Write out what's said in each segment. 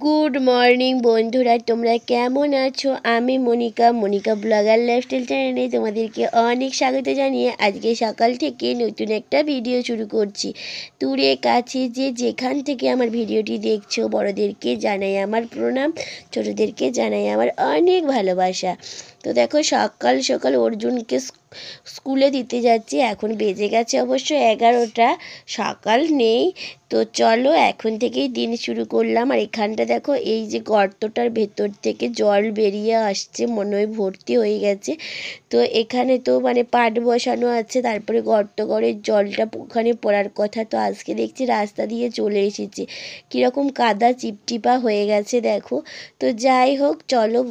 Good morning বন্ধুরা, তোমরা কেমন আছো? আমি মনিকা ব্লগার লাইফস্টাইল চ্যানেলে তোমাদেরকে অনেক স্বাগত জানিয়ে আজকে সকাল থেকে নতুন একটা ভিডিও শুরু করছি। দূরে কাছে যেখান থেকে আমার ভিডিওটি দেখছো, বড়দেরকে জানাই আমার প্রণাম, ছোটোদেরকে জানাই আমার অনেক ভালোবাসা। তো দেখো, সকাল সকাল অর্জুনকে স্কুলে দিতে যাচ্ছি। এখন বেজে গেছে অবশ্য 11টা, সকাল নেই। তো চলো এখন থেকেই দিন শুরু করলাম। আর এখানটা দেখো, এই যে গর্তটার ভেতর থেকে জল বেরিয়ে আসছে, মনে হয় ভর্তি হয়ে গেছে। তো এখানে তো মানে পাট বসানো আছে, তারপরে গর্ত করে জলটা ওখানে পড়ার কথা। তো আজকে দেখছি রাস্তা দিয়ে চলে এসেছে, কীরকম কাদা চিপটিপা হয়ে গেছে দেখো। তো যাই হোক, চলো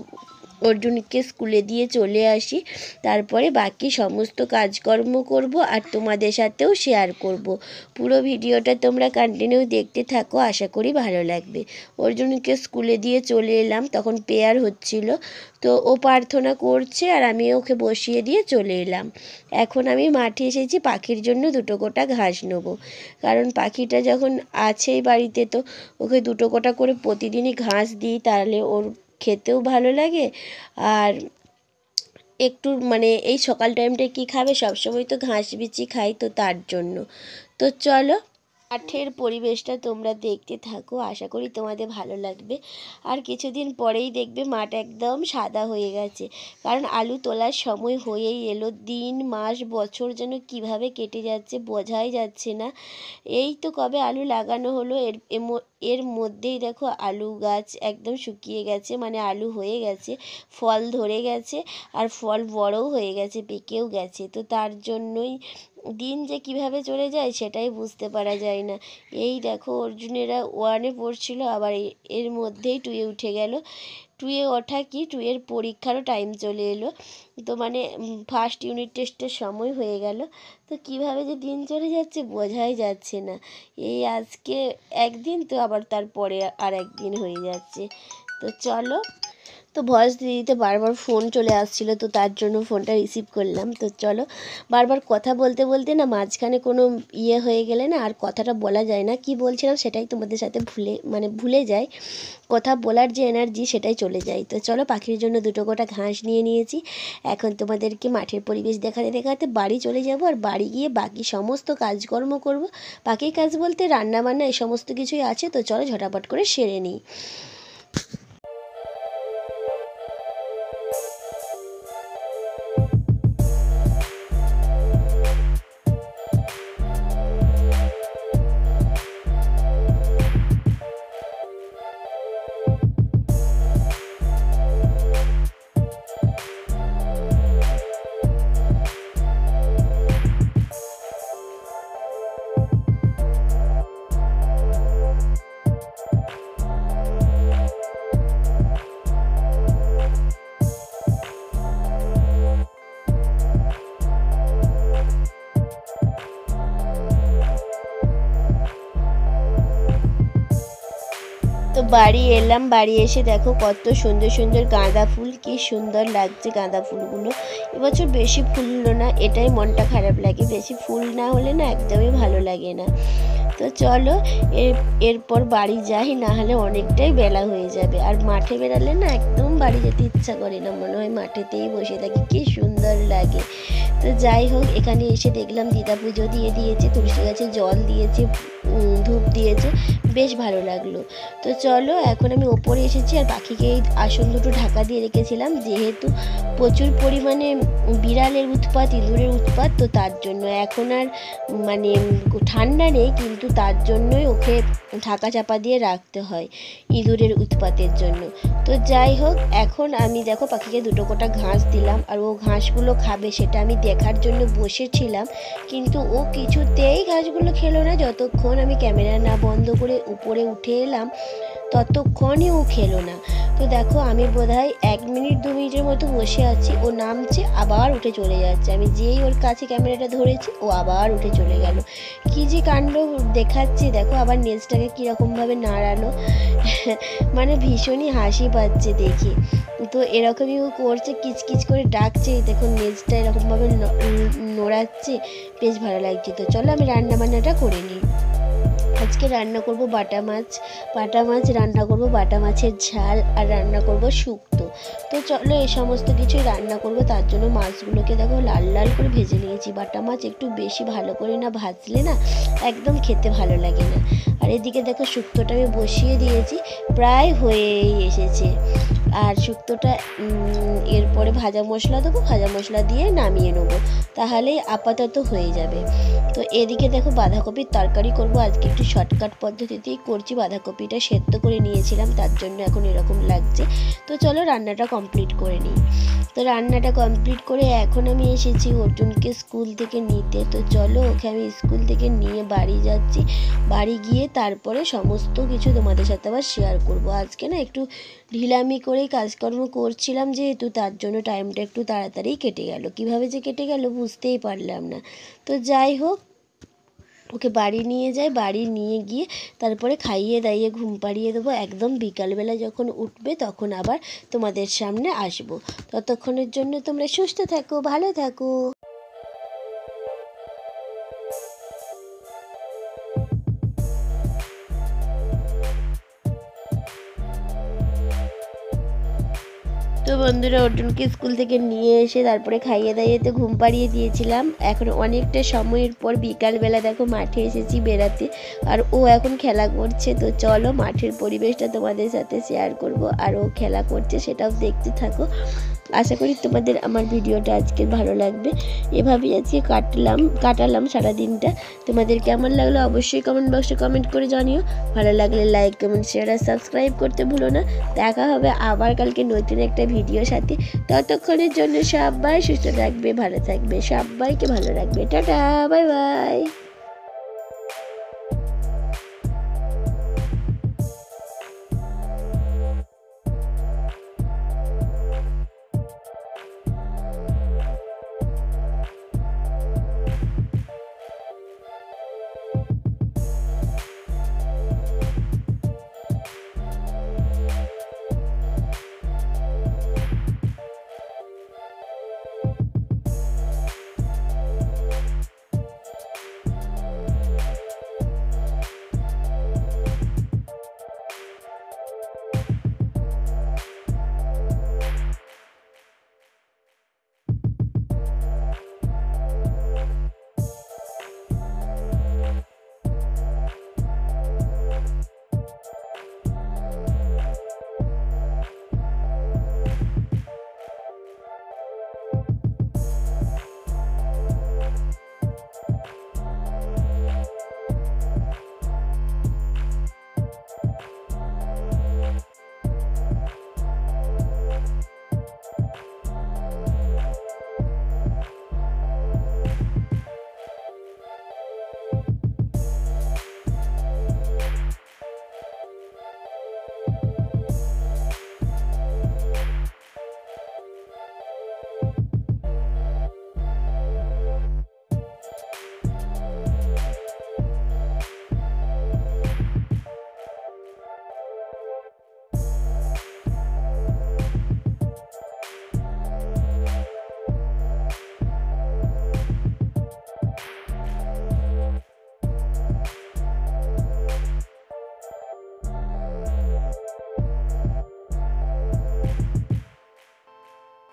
অর্জুনকে স্কুলে দিয়ে চলে আসি, তারপরে বাকি সমস্ত কাজকর্ম করব আর তোমাদের সাথেও শেয়ার করব। পুরো ভিডিওটা তোমরা কন্টিনিউ দেখতে থাকো, আশা করি ভালো লাগবে। অর্জুনকে স্কুলে দিয়ে চলে এলাম, তখন প্রেয়ার হচ্ছিল। তো ও প্রার্থনা করছে আর আমি ওকে বসিয়ে দিয়ে চলে এলাম। এখন আমি মাঠে এসেছি, পাখির জন্য দুটো গোটা ঘাস নেবো, কারণ পাখিটা যখন আছেই বাড়িতে, তো ওকে দুটো গোটা করে প্রতিদিনই ঘাস দিই, তাহলে ওর খেতেও ভালো লাগে। আর একটু মানে এই সকাল টাইমটা কি খাবে, সবসময় তো ঘাস বিচি খাই, তো তার জন্য। তো চলো, মাঠের পরিবেশটা তোমরা দেখতে থাকো, আশা করি তোমাদের ভালো লাগবে। আর কিছুদিন পরেই দেখবে মাঠ একদম সাদা হয়ে গেছে, কারণ আলু তোলার সময় হয়েই এলো। দিন মাস বছর যেন কিভাবে কেটে যাচ্ছে বোঝাই যাচ্ছে না। এই তো কবে আলু লাগানো হলো, এর মধ্যেই দেখো আলু গাছ একদম শুকিয়ে গেছে, মানে আলু হয়ে গেছে, ফল ধরে গেছে, আর ফল বড়ও হয়ে গেছে, পেকেও গেছে। তো তার জন্যই দিন যে কিভাবে চলে যায় সেটাই বুঝতে পারা যায় না। এই দেখো, অর্জুনেরা 1-এ পড়ছিল, আবার এর মধ্যেই 2-এ উঠে গেল। 2-এ ওঠা কি, 2-এর পরীক্ষারও টাইম চলে এলো। তো মানে ফার্স্ট ইউনিট টেস্টের সময় হয়ে গেল। তো কিভাবে যে দিন চলে যাচ্ছে বোঝাই যাচ্ছে না। এই আজকে একদিন, তো আবার তারপরে আর একদিন হয়ে যাচ্ছে। তো চলো, তো ভয়েস দিতে বারবার ফোন চলে আসছিলো, তো তার জন্য ফোনটা রিসিভ করলাম। তো চলো, বারবার কথা বলতে বলতে না মাঝখানে কোনো হয়ে গেলে না আর কথাটা বলা যায় না, কি বলছিলাম সেটাই তোমাদের সাথে ভুলে যাই। কথা বলার যে এনার্জি সেটাই চলে যায়। তো চলো, পাখির জন্য দুটো গোটা ঘাস নিয়ে নিয়েছি। এখন তোমাদেরকে মাঠের পরিবেশ দেখাতে দেখাতে বাড়ি চলে যাব, আর বাড়ি গিয়ে বাকি সমস্ত কাজকর্ম করব। বাকি কাজ বলতে রান্না বান্না এই সমস্ত কিছুই আছে। তো চলো ঝটাপট করে সেরে নিই। তো বাড়ি এলাম, বাড়ি এসে দেখো কত সুন্দর সুন্দর গাঁদা ফুল, কি সুন্দর লাগছে গাঁদা ফুলগুলো। এবছর বেশি ফুল হলো না, এটাই মনটা খারাপ লাগে, বেশি ফুল না হলে না একদমই ভালো লাগে না। তো চলো এরপর বাড়ি যাই, না হলে অনেকটাই বেলা হয়ে যাবে। আর মাঠে বেরালে না একদম বাড়ি যেতে ইচ্ছা করে না, মনে হয় মাঠেতেই বসে থাকি, কি সুন্দর লাগে। তো যাই হোক, এখানে এসে দেখলাম দিদা পুজো দিয়ে দিয়েছে, তুলসী গাছে জল দিয়েছে, ধূপ দিয়েছে, বেশ ভালো লাগলো। তো চলো, এখন আমি ওপরে এসেছি, আর পাখিকে এই আসন দুটো ঢাকা দিয়ে রেখেছিলাম, যেহেতু প্রচুর পরিমাণে বিড়ালের উৎপাত, ইঁদুরের উৎপাত, তো তার জন্য এখন আর মানে ঠান্ডা নেই, কিন্তু তার জন্যই ওকে ঢাকা চাপা দিয়ে রাখতে হয় ইঁদুরের উৎপাতের জন্য। তো যাই হোক, এখন আমি দেখো পাখিকে দুটো কোটা ঘাস দিলাম, আর ও ঘাসগুলো খাবে সেটা আমি দেখার জন্য বসেছিলাম, কিন্তু ও কিছুতেই ঘাসগুলো খেলো না। যতক্ষণ আমি ক্যামেরা না বন্ধ করে উপরে উঠে এলাম ততক্ষণই ও খেলো না। তো দেখো, আমি বোধহয় 1 মিনিট 2 মিনিটের মতো বসে আছি, ও নামছে আবার উঠে চলে যাচ্ছে, আমি যেই ওর কাছে ক্যামেরাটা ধরেছি ও আবার উঠে চলে গেল। কী যে কাণ্ড দেখাচ্ছে দেখো, আবার নেজটাকে কীরকমভাবে নাড়ালো মানে ভীষণই হাসি পাচ্ছে দেখে। তো এরকমই ও করছে, কিচকিচ করে ডাকছে, দেখুন নেজটা এরকমভাবে নড়াচ্ছে, বেশ ভালো লাগছে। তো চলো আমি রান্না বান্নাটা করে নিই। আজকে রান্না করব বাটা মাছ রান্না করব, বাটা মাছের ঝাল, আর রান্না করব শুক্তো। তো চলো এই সমস্ত কিছু রান্না করব। তার জন্য মাছগুলোকে দেখো লাল লাল করে ভেজে নিয়েছি। বাটা মাছ একটু বেশি ভালো করে না ভাজলে না একদম খেতে ভালো লাগে না। আর এদিকে দেখো শুক্তোটা আমি বসিয়ে দিয়েছি, প্রায় হয়েই এসেছে। আর শুক্তোটা এরপরে ভাজা মশলা দেবো, ভাজা মশলা দিয়ে নামিয়ে নেবো, তাহলেই আপাতত হয়ে যাবে। তো এদিকে দেখো বাঁধাকপির তরকারি করব। আজকে একটু শর্টকাট পদ্ধতিতেই করছি। বাঁধাকপিটা সেদ্ধ করে নিয়েছিলাম, তার জন্য এখন এরকম লাগছে। তো চলো রান্নাটা কমপ্লিট করে নিই। তো রান্নাটা কমপ্লিট করে এখন আমি এসেছি অর্জুনকে স্কুল থেকে নিতে। তো চলো ওকে আমি স্কুল থেকে নিয়ে বাড়ি যাচ্ছি। বাড়ি গিয়ে তারপরে সমস্ত কিছু তোমাদের সাথে আবার শেয়ার করব। আজকে না একটু ঢিলামি করেই কাজকর্ম করছিলাম, যেহেতু তার জন্য টাইমটা একটু তাড়াতাড়ি কেটে গেল। কিভাবে যে কেটে গেল বুঝতেই পারলাম না। তো যাই হোক, ওকে বাড়ি নিয়ে যাই। বাড়ি নিয়ে গিয়ে তারপরে খাইয়ে দাইয়ে ঘুম পাড়িয়ে দেবো। একদম বিকালবেলা যখন উঠবে তখন আবার তোমাদের সামনে আসবো। ততক্ষণের জন্য তোমরা সুস্থ থাকো, ভালো থাকো। তো বন্ধুরা, অর্জুনকে স্কুল থেকে নিয়ে এসে তারপরে খাইয়ে দাইয়েতে ঘুম পাড়িয়ে দিয়েছিলাম। এখন অনেকটা সময়ের পর বিকালবেলা দেখো মাঠে এসেছি বেড়াতে, আর ও এখন খেলা করছে। তো চলো মাঠের পরিবেশটা তোমাদের সাথে শেয়ার করব, আর ও খেলা করছে সেটাও দেখতে থাকো। আশা করি তোমাদের আমার ভিডিওটা আজকে ভালো লাগবে। এভাবেই আজকে কাটালাম সারাদিনটা। তোমাদের কেমন লাগলো অবশ্যই কমেন্ট বক্সে কমেন্ট করে জানিও। ভালো লাগলে লাইক, কমেন্ট, শেয়ার আর সাবস্ক্রাইব করতে ভুলো না। দেখা হবে আবার কালকে নতুন একটা ভিডিওর সাথে। ততক্ষণের জন্য সবাই সুস্থ থাকবে, ভালো থাকবে, সবাইকে ভালো রাখবে। Tata, bye bye.